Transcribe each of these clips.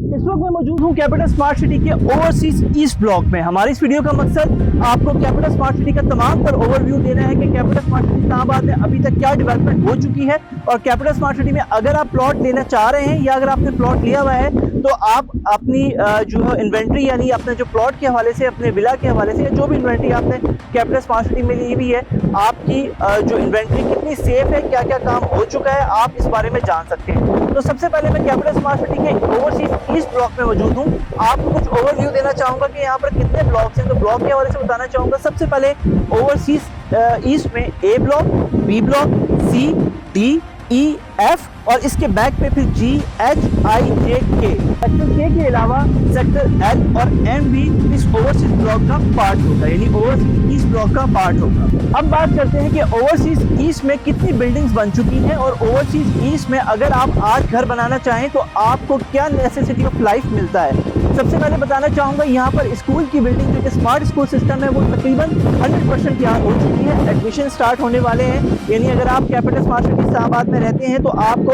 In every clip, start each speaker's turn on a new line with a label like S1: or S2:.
S1: इस वक्त मैं मौजूद हूँ कैपिटल स्मार्ट सिटी के ओवरसीज ईस्ट ब्लॉक में। हमारी इस वीडियो का मकसद आपको कैपिटल स्मार्ट सिटी का तमाम तर ओवरव्यू देना है कि कैपिटल स्मार्ट सिटी इस्लामाबाद में अभी तक क्या डेवलपमेंट हो चुकी है, और कैपिटल स्मार्ट सिटी में अगर आप प्लॉट लेना चाह रहे हैं या अगर आपने प्लॉट लिया हुआ है तो आप अपनी जो है इन्वेंट्री यानी अपने जो प्लॉट के हवाले से, अपने विला के हवाले से, या जो भी इन्वेंट्री आपने कैपिटल स्मार्ट सिटी में ली हुई है, आपकी जो इन्वेंट्री कितनी सेफ है, क्या क्या काम हो चुका है, आप इस बारे में जान सकते हैं। तो सबसे पहले मैं कैपिटल स्मार्ट सिटी के ओवरसीज ईस्ट ब्लॉक में मौजूद हूँ। आपको कुछ ओवरव्यू देना चाहूँगा कि यहाँ पर कितने ब्लॉक्स हैं, तो ब्लॉक के हवाले से बताना चाहूँगा। सबसे पहले ओवरसीज ईस्ट में ए ब्लॉक, बी ब्लॉक, सी, डी, ई, एफ और इसके बैक पे फिर जी, एच, आई, जे, के। सेक्टर के अलावा सेक्टर एल और एम भी इस ओवरसीज ब्लॉक का पार्ट होगा, यानी ओवरसीज ईस्ट ब्लॉक का पार्ट होगा। अब बात करते हैं कि ओवरसीज ईस्ट में कितनी बिल्डिंग्स बन चुकी हैं, और ओवरसीज ईस्ट में अगर आप आज घर बनाना चाहें तो आपको क्या नेसेसिटी ऑफ लाइफ मिलता है। सबसे पहले बताना चाहूँगा, यहाँ पर स्कूल की बिल्डिंग जो कि स्मार्ट स्कूल सिस्टम है वो तकरीबन 100% तैयार हो चुकी है। एडमिशन स्टार्ट होने वाले हैं, यानी अगर आप कैपिटल स्मार्ट सिटी इस्लामाबाद में रहते हैं तो आपको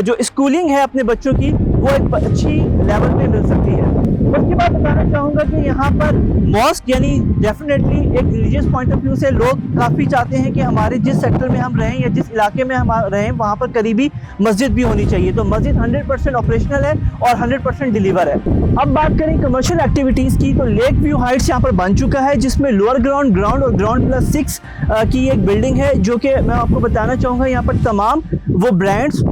S1: जो स्कूलिंग है अपने बच्चों की वो एक अच्छी लेवल पे मिल सकती है। उसके बाद बताना चाहूँगा कि यहाँ पर मॉस्क यानी डेफिनेटली एक रिलीजियस पॉइंट ऑफ व्यू से लोग काफ़ी चाहते हैं कि हमारे जिस सेक्टर में हम रहें या जिस इलाके में हम रहें वहाँ पर करीबी मस्जिद भी होनी चाहिए। तो मस्जिद 100% ऑपरेशनल है और 100% डिलीवर है। अब बात करें कमर्शियल एक्टिविटीज़ की, तो लेक व्यू हाइट्स यहाँ पर बन चुका है, जिसमें लोअर ग्राउंड, ग्राउंड और ग्राउंड +6 की एक बिल्डिंग है, जो कि मैं आपको बताना चाहूँगा यहाँ पर तमाम वो ब्रांड्स,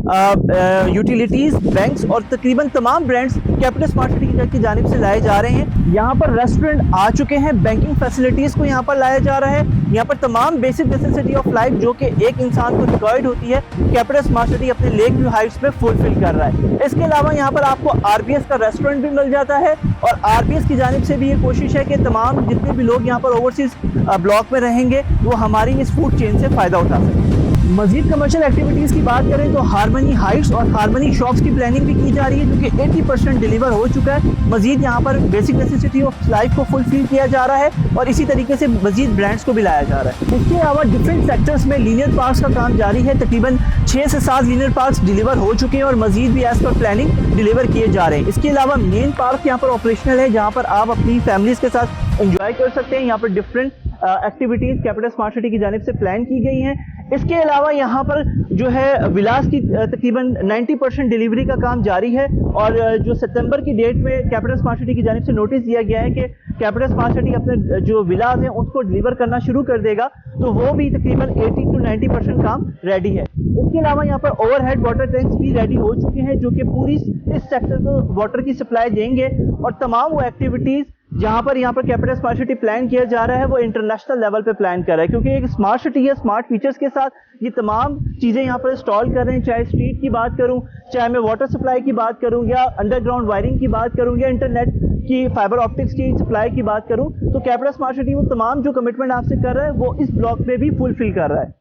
S1: यूटिलिटीज़, बैंक्स और तकरीबन तमाम ब्रांड्स कैपिटल स्मार्ट सिटी की जानिब से लाए जा रहे हैं। यहाँ पर रेस्टोरेंट आ चुके हैं, बैंकिंग फैसिलिटीज़ को यहाँ पर लाया जा रहा है। यहाँ पर तमाम बेसिक नेसेसिटी ऑफ लाइफ जो कि एक इंसान को रिक्वायर्ड होती है, कैपिटल स्मार्ट सिटी अपने लेक व्यू हाइट्स में फुलफिल कर रहा है। इसके अलावा यहाँ पर आपको आरबीएस का रेस्टोरेंट भी मिल जाता है, और आरबीएस की जानिब से भी ये कोशिश है कि तमाम जितने भी लोग यहाँ पर ओवरसीज ब्लॉक में रहेंगे वो हमारी इस फूड चेन से फ़ायदा उठा सकें। मजीद कमर्शियल एक्टिविटीज़ की बात करें तो हार्मनी हाइट्स और हार्मनी शॉप्स की प्लानिंग भी की जा रही है, जो कि 80% डिलीवर हो चुका है। मजीद यहाँ पर बेसिक नेसेसिटी ऑफ लाइफ को फुलफिल किया जा रहा है, और इसी तरीके से मजीद ब्रांड्स को भी लाया जा रहा है। इसके अलावा डिफरेंट सेक्टर्स में लीनियर पार्क्स का काम जारी है। तकरीबन 6 से 7 लीनियर पार्क्स डिलीवर हो चुके हैं, और मजीद भी एज पर प्लानिंग डिलीवर किए जा रहे हैं। इसके अलावा मेन पार्क यहाँ पर ऑपरेशनल है, जहाँ पर आप अपनी फैमिलीज़ के साथ एंजॉय कर सकते हैं। यहाँ पर different activities capital smart city की जानिब से प्लान की गई हैं। इसके अलावा यहाँ पर जो है विलास की तकरीबन 90% डिलीवरी का काम जारी है, और जो सितंबर की डेट में कैपिटल स्मार्ट सिटी की जानिब से नोटिस दिया गया है कि कैपिटल स्मार्ट सिटी अपने जो विलास हैं उसको डिलीवर करना शुरू कर देगा, तो वो भी तकरीबन 80 to 90% काम रेडी है। इसके अलावा यहाँ पर ओवरहेड वाटर टैंक्स भी रेडी हो चुके हैं, जो कि पूरी इस सेक्टर को वाटर की सप्लाई देंगे, और तमाम वो एक्टिविटीज़ जहाँ पर यहाँ पर कैपिटल स्मार्ट सिटी प्लान किया जा रहा है वो इंटरनेशनल लेवल पे प्लान कर रहा है, क्योंकि एक स्मार्ट सिटी है, स्मार्ट फीचर्स के साथ ये तमाम चीज़ें यहाँ पर इंस्टॉल कर रहे हैं। चाहे स्ट्रीट की बात करूँ, चाहे मैं वाटर सप्लाई की बात करूँ, या अंडरग्राउंड वायरिंग की बात करूँ, या इंटरनेट की फाइबर ऑप्टिक्स की सप्लाई की बात करूँ, तो कैपिटल स्मार्ट सिटी वो तमाम जो कमिटमेंट आपसे कर रहा है वो इस ब्लॉक में भी फुलफिल कर रहा है।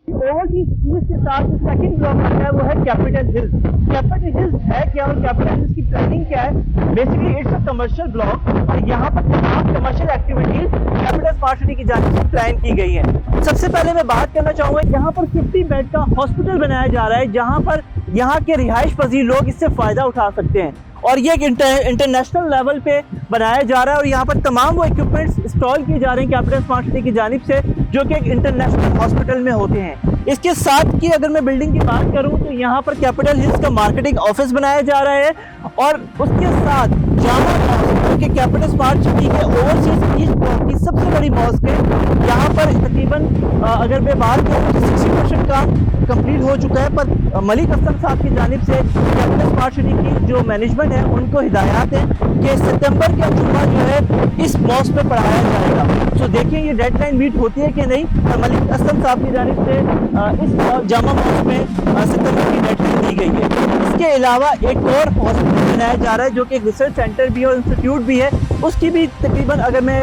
S1: ओवरसीज ईस्ट के साथ जो सेकंड ब्लॉक आता है वो है कैपिटल हिल्स। कैपिटल हिल्स है क्या, और कैपिटल हिल्स की प्लानिंग क्या है? Basically it's a commercial block, और यहाँ पर तमाम commercial activities capital smart city की जानिब से प्लान की गई है। सबसे पहले मैं बात करना चाहूँगा, यहाँ पर 50 बेड का हॉस्पिटल बनाया जा रहा है, जहाँ पर यहाँ के रिहाइश पजीर लोग इससे फ़ायदा उठा सकते हैं, और ये एक इंटरनेशनल लेवल पे बनाया जा रहा है, और यहाँ पर तमाम वो इक्विपमेंट्स इंस्टॉल किए जा रहे हैं कैपिटल स्मार्ट सिटी की जानिब से, जो कि एक इंटरनेशनल हॉस्पिटल में होते हैं। इसके साथ की अगर मैं बिल्डिंग की बात करूँ तो यहाँ पर कैपिटल हिल्स का मार्केटिंग ऑफिस बनाया जा रहा है, और उसके साथ जामा मॉस्क के कैपिटल स्मार्ट सिटी के ओवरसीज ईस्ट ब्लॉक की सबसे बड़ी मॉस्क है। यहाँ पर तकरीबन अगर मैं बात करूँ तो 60% काम कंप्लीट हो चुका है, पर मलिक असलम साहब की जानिब से कैपिटल स्मार्ट सिटी की जो मैनेजमेंट है उनको हिदायत है कि सितंबर का जुम्मा जो है इस मॉस्क पे पढ़ाया जाएगा। तो देखिए ये डेडलाइन मीट होती है कि नहीं, और मलिक असलम साहब की जानिब से इस जामा मॉस्क में सितंबर की डेडलाइन दी गई है। इसके अलावा एक और हॉस्पिटल बनाया जा रहा है, जो कि एक रिसर्च सेंटर भी है और इंस्टीट्यूट भी है। उसकी भी तकरीबन अगर मैं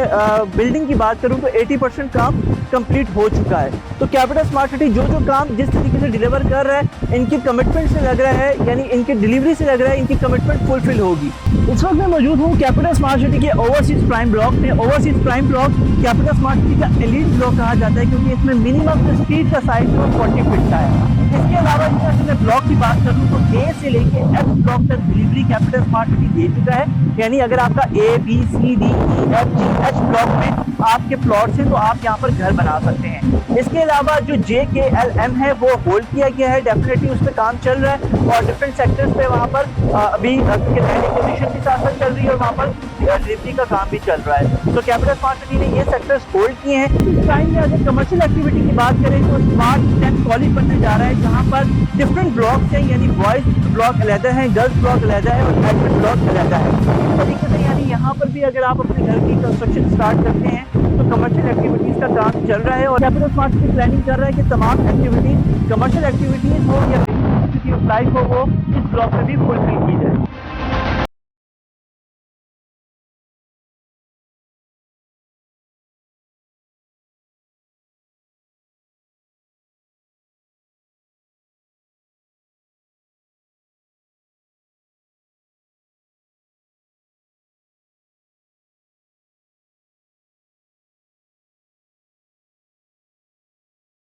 S1: बिल्डिंग की बात करूँ तो 80% काम कंप्लीट हो चुका है। तो कैपिटल स्मार्ट सिटी जो काम जिस तरीके से डिलीवर कर रहा है, इनकी कमिटमेंट से लग रहा है, यानी इनकी डिलीवरी से लग रहा है इनकी कमिटमेंट फुलफिल होगी। इस वक्त मैं मौजूद हूँ कैपिटल स्मार्ट सिटी के ओवरसीज प्राइम ब्लॉक में। Overseas prime block capital smart city का एलीट ब्लॉक कहा जाता है, क्योंकि इसमें मिनिमम जो स्ट्रीट का साइज है वो 40 फीट का है। इसके अलावा अगर मैं ब्लॉक की बात करूँ तो ए से लेके एफ ब्लॉक तक डिलीवरी कैपिटल स्मार्ट सिटी दे चुका है। यानी अगर आपका A B C D E F G H block में आपके प्लॉट्स हैं तो आप यहाँ पर घर बना सकते हैं। इसके अलावा जो जे के एल एम है वो होल्ड किया गया है, डेफिनेटली उस पर काम चल रहा है और डिफरेंट सेक्टर्स पे वहाँ पर अभी लैंड एक्विजिशन भी साथ साथ चल रही है और वहाँ पर डिलीवरी का काम भी चल रहा है। तो कैपिटल स्मार्ट सिटी ने ये सेक्टर्स होल्ड किए हैं। इस टाइम में अगर कमर्शियल एक्टिविटी की बात करें तो स्मार्ट 10 कॉलेज बनने जा रहा है, जहाँ पर डिफरेंट ब्लॉक्स हैं, यानी बॉयज ब्लॉक अलहदा है, गर्ल्स ब्लॉक अलहदा है और एडमिन ब्लॉक अलहदा है। इस तरीके से यानी यहाँ पर भी अगर आप अपने घर की कंस्ट्रक्शन स्टार्ट करते हैं तो कमर्शियल एक्टिविटीज़ का काम चल रहा है और कैपिटल स्मार्ट सिटी प्लानिंग कर रहा है कि तमाम एक्टिविटीज़ कमर्शियल एक्टिविटीज़ हो या सिटी ऑफ लाइफ हो वो इस ब्लॉक में भी फुलफिल की जाए।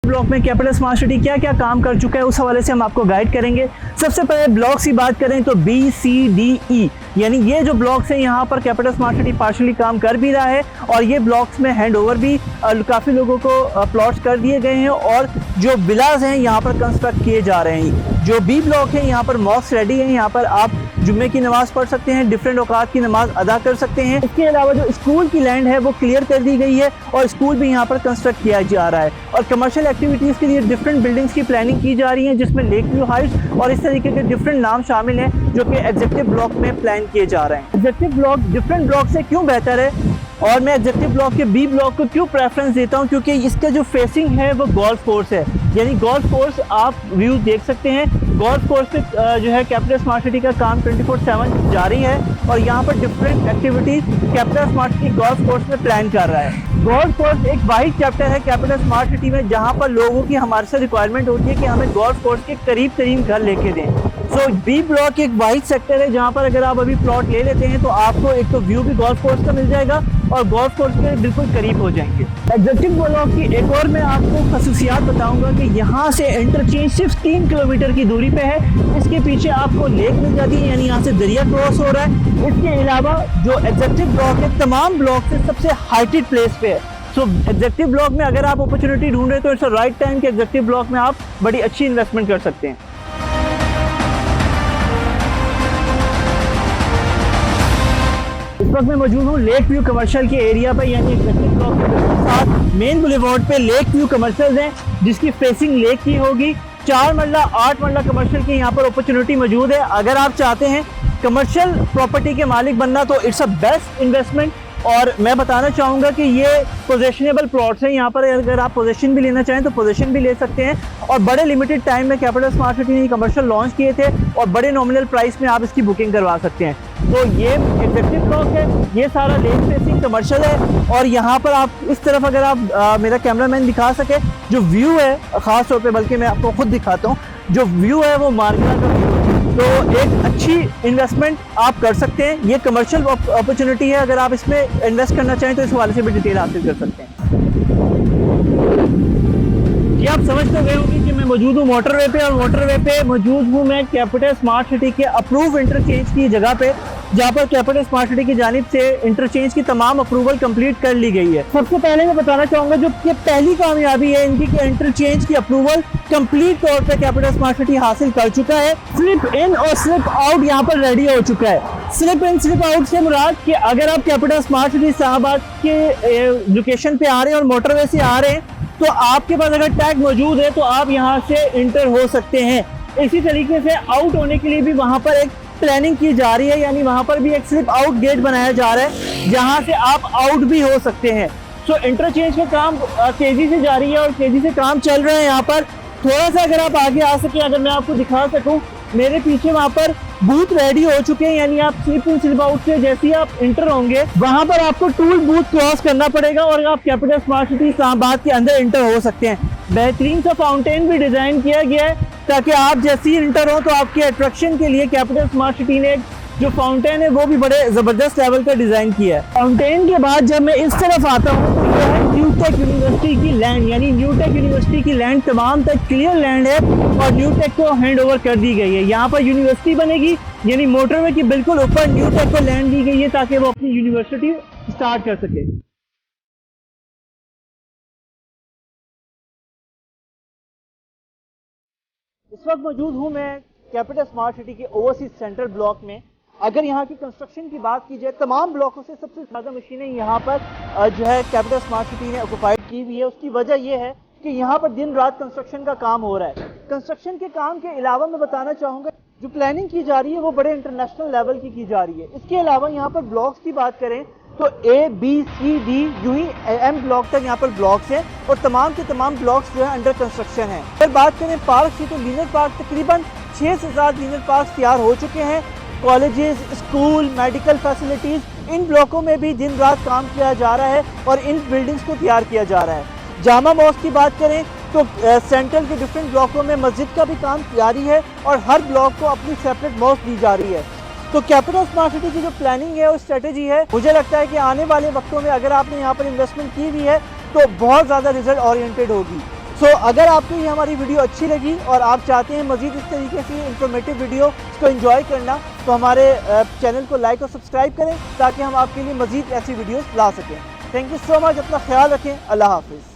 S1: ब्लॉक में कैपिटल स्मार्ट सिटी क्या क्या काम कर चुका है उस हवाले से हम आपको गाइड करेंगे। सबसे पहले ब्लॉक्स की बात करें तो बी सी डी ई, यानी ये जो ब्लॉक्स हैं यहाँ पर कैपिटल स्मार्ट सिटी पार्शली काम कर भी रहा है और ये ब्लॉक्स में हैंड ओवर भी काफ़ी लोगों को प्लॉट्स कर दिए गए हैं और जो विलास हैं यहाँ पर कंस्ट्रक्ट किए जा रहे हैं। जो बी ब्लॉक है यहाँ पर मॉस्क रेडी है, यहाँ पर आप जुम्मे की नमाज पढ़ सकते हैं, डिफरेंट औकात की नमाज अदा कर सकते हैं। इसके अलावा जो स्कूल की लैंड है वो क्लियर कर दी गई है और स्कूल भी यहाँ पर कंस्ट्रक्ट किया जा रहा है और कमर्शियल एक्टिविटीज़ के लिए डिफरेंट बिल्डिंग्स की प्लानिंग की जा रही है, जिसमें लेक व्यू हाइट्स और इस तरीके के डिफरेंट नाम शामिल हैं जो कि एग्जीक्यूटिव ब्लॉक में प्लान किए जा रहे हैं। एग्जीक्यूटिव ब्लॉक डिफरेंट ब्लॉक से क्यों बेहतर है और मैं एग्जीक्यूटिव ब्लॉक के बी ब्लॉक को क्यों प्रेफरेंस देता हूं, क्योंकि इसका जो फेसिंग है वो गोल्फ कोर्स है, यानी गोल्फ कोर्स आप व्यू देख सकते हैं। गोल्फ कोर्स पे जो है कैपिटल स्मार्ट सिटी का काम 24/7 जारी है और यहाँ पर different activities capital smart city golf course में प्लान कर रहा है। गोल्फ कोर्स एक वाहिद चैप्टर है कैपिटल स्मार्ट सिटी में जहाँ पर लोगों की हमारे से रिक्वायरमेंट होती है कि हमें गोल्फ कोर्स के करीब तरीन घर लेके दें। सो बी ब्लॉक एक वाइड सेक्टर है जहाँ पर अगर आप अभी प्लॉट ले लेते हैं तो आपको एक तो व्यू भी गोल्फ कोर्स का मिल जाएगा और गोल्फ कोर्स के बिल्कुल करीब हो जाएंगे। एग्जीक्यूटिव ब्लॉक की एक और मैं आपको खसूसियात बताऊंगा कि यहाँ से इंटरचेंज सिर्फ 3 किलोमीटर की दूरी पे है। इसके पीछे आपको लेक मिल जाती है, यानी यहाँ से दरिया क्रॉस हो रहा है। इसके अलावा जो एग्जीक्यूटिव ब्लॉक है तमाम ब्लॉक से सबसे हाइटेड प्लेस पे है। सो एग्जीक्यूटिव ब्लॉक में अगर आप अपॉर्चुनिटी ढूंढ रहे हैं तो इट्स राइट टाइम कि एग्जीक्यूटिव ब्लॉक में आप बड़ी अच्छी इन्वेस्टमेंट कर सकते हैं। इस वक्त मैं मौजूद हूँ लेक व्यू कमर्शियल के एरिया पे, यानी एग्जीक्यूटिव ब्लॉक के साथ मेन बुलेवार्ड पे लेक व्यू कमर्शियल है जिसकी फेसिंग लेक की होगी। 4 मरला 8 मरला कमर्शियल की यहाँ पर अपॉर्चुनिटी मौजूद है। अगर आप चाहते हैं कमर्शियल प्रॉपर्टी के मालिक बनना तो इट्स अ बेस्ट इन्वेस्टमेंट और मैं बताना चाहूँगा कि ये पोजेशनेबल प्लॉट्स हैं। यहाँ पर अगर आप पोजेशन भी लेना चाहें तो पोजेशन भी ले सकते हैं और बड़े लिमिटेड टाइम में कैपिटल स्मार्ट सिटी ने कमर्शियल लॉन्च किए थे और बड़े नॉमिनल प्राइस में आप इसकी बुकिंग करवा सकते हैं। तो ये एग्जीक्यूटिव ब्लॉक है, ये सारा लेक फेसिंग कमर्शियल है और यहाँ पर आप इस तरफ अगर आप मेरा कैमरामैन दिखा सके जो व्यू है ख़ास तौर पे, बल्कि मैं आपको खुद दिखाता हूँ, जो व्यू है वो मार्केट का व्यू है। तो एक अच्छी इन्वेस्टमेंट आप कर सकते हैं। ये कमर्शियल अपॉर्चुनिटी है, अगर आप इसमें इन्वेस्ट करना चाहें तो इस हवाले से भी डिटेल हासिल कर सकते हैं। ये आप समझ तो गए होंगे कि मैं मौजूद हूँ मोटरवे पे और मोटरवे पे मौजूद हूँ मैं कैपिटल स्मार्ट सिटी के अप्रूव इंटरचेंज की जगह पे, जहाँ पर कैपिटल स्मार्ट सिटी की जानिब से इंटरचेंज की तमाम अप्रूवल कंप्लीट कर ली गई है। सबसे पहले मैं बताना चाहूँगा जो ये पहली कामयाबी है इनकी कि इंटरचेंज की अप्रूवल कंप्लीट तौर पे कैपिटल स्मार्ट सिटी हासिल कर चुका है। स्लिप इन और स्लिप आउट यहाँ पर रेडी हो चुका है। स्लिप इन स्लिप आउट से मुराद कि अगर आप कैपिटल स्मार्ट सिटी इस्लामाबाद के लोकेशन पे आ रहे हैं और मोटरवे से आ रहे हैं तो आपके पास अगर टैग मौजूद है तो आप यहाँ से इंटर हो सकते हैं। इसी तरीके से आउट होने के लिए भी वहाँ पर एक प्लानिंग की जा रही है, यानी वहाँ पर भी एक स्लिप आउट गेट बनाया जा रहा है जहाँ से आप आउट भी हो सकते हैं। सो इंटरचेंज का काम तेज़ी से जारी है और तेज़ी से काम चल रहा है। यहाँ पर थोड़ा सा अगर आप आगे आ सकें, अगर मैं आपको दिखा सकूँ मेरे पीछे वहाँ पर बूथ रेडी हो चुके हैं, यानी आप स्लिप इन स्लिप आउट से जैसे ही आप इंटर होंगे वहाँ पर आपको टूल बूथ क्रॉस करना पड़ेगा और आप कैपिटल स्मार्ट सिटी इस्लामाबाद के अंदर इंटर हो सकते हैं। बेहतरीन सा फाउंटेन भी डिजाइन किया गया है ताकि आप जैसे ही इंटर हो तो आपके अट्रैक्शन के लिए कैपिटल स्मार्ट सिटी ने जो फाउंटेन है वो भी बड़े ज़बरदस्त लेवल का डिज़ाइन किया है। फाउंटेन के बाद जब मैं इस तरफ आता हूँ तो यह है न्यू टेक यूनिवर्सिटी की लैंड, यानी न्यू टेक यूनिवर्सिटी की लैंड तमाम तक क्लियर लैंड है और न्यू टेक को हैंड ओवर कर दी गई है। यहाँ पर यूनिवर्सिटी बनेगी, यानी मोटरवे के बिल्कुल ऊपर न्यू टेक को लैंड दी गई है ताकि वो अपनी यूनिवर्सिटी स्टार्ट कर सके। इस वक्त मौजूद हूँ मैं कैपिटल स्मार्ट सिटी के ओवरसीज सेंट्रल ब्लॉक में। अगर यहाँ की कंस्ट्रक्शन की बात की जाए, तमाम ब्लॉकों से सबसे ज़्यादा मशीनें यहाँ पर जो है कैपिटल स्मार्ट सिटी ने ऑक्युपाइड की हुई है। उसकी वजह यह है कि यहाँ पर दिन रात कंस्ट्रक्शन का काम हो रहा है। कंस्ट्रक्शन के काम के अलावा मैं बताना चाहूँगा जो प्लानिंग की जा रही है वो बड़े इंटरनेशनल लेवल की जा रही है। इसके अलावा यहाँ पर ब्लॉक्स की बात करें तो A, B, C, D यूं ही M ब्लॉक तक यहाँ पर ब्लॉक्स हैं और तमाम के तमाम ब्लॉक्स जो है अंडर कंस्ट्रक्शन हैं। अगर बात करें पार्क की तो लीनर पार्क तकरीबन 6 से 7 लीनर पार्क तैयार हो चुके हैं। कॉलेजेस, स्कूल, मेडिकल फैसिलिटीज़, इन ब्लॉकों में भी दिन रात काम किया जा रहा है और इन बिल्डिंग्स को तैयार किया जा रहा है। जामा मॉस्क की बात करें तो सेंट्रल के डिफरेंट ब्लॉकों में मस्जिद का भी काम जारी है और हर ब्लॉक को अपनी सेपरेट मॉस्क दी जा रही है। तो कैपिटल स्मार्ट सिटी की जो प्लानिंग है और स्ट्रेटेजी है, मुझे लगता है कि आने वाले वक्तों में अगर आपने यहाँ पर इन्वेस्टमेंट की हुई है तो बहुत ज़्यादा रिजल्ट ओरिएंटेड होगी। सो अगर आपको ये हमारी वीडियो अच्छी लगी और आप चाहते हैं मज़ीद इस तरीके से इंफॉर्मेटिव वीडियो को एंजॉय करना तो हमारे चैनल को लाइक और सब्सक्राइब करें ताकि हम आपके लिए मज़ीद ऐसी वीडियोस ला सकें। थैंक यू सो मच, अपना ख्याल रखें। अल्लाह हाफिज़।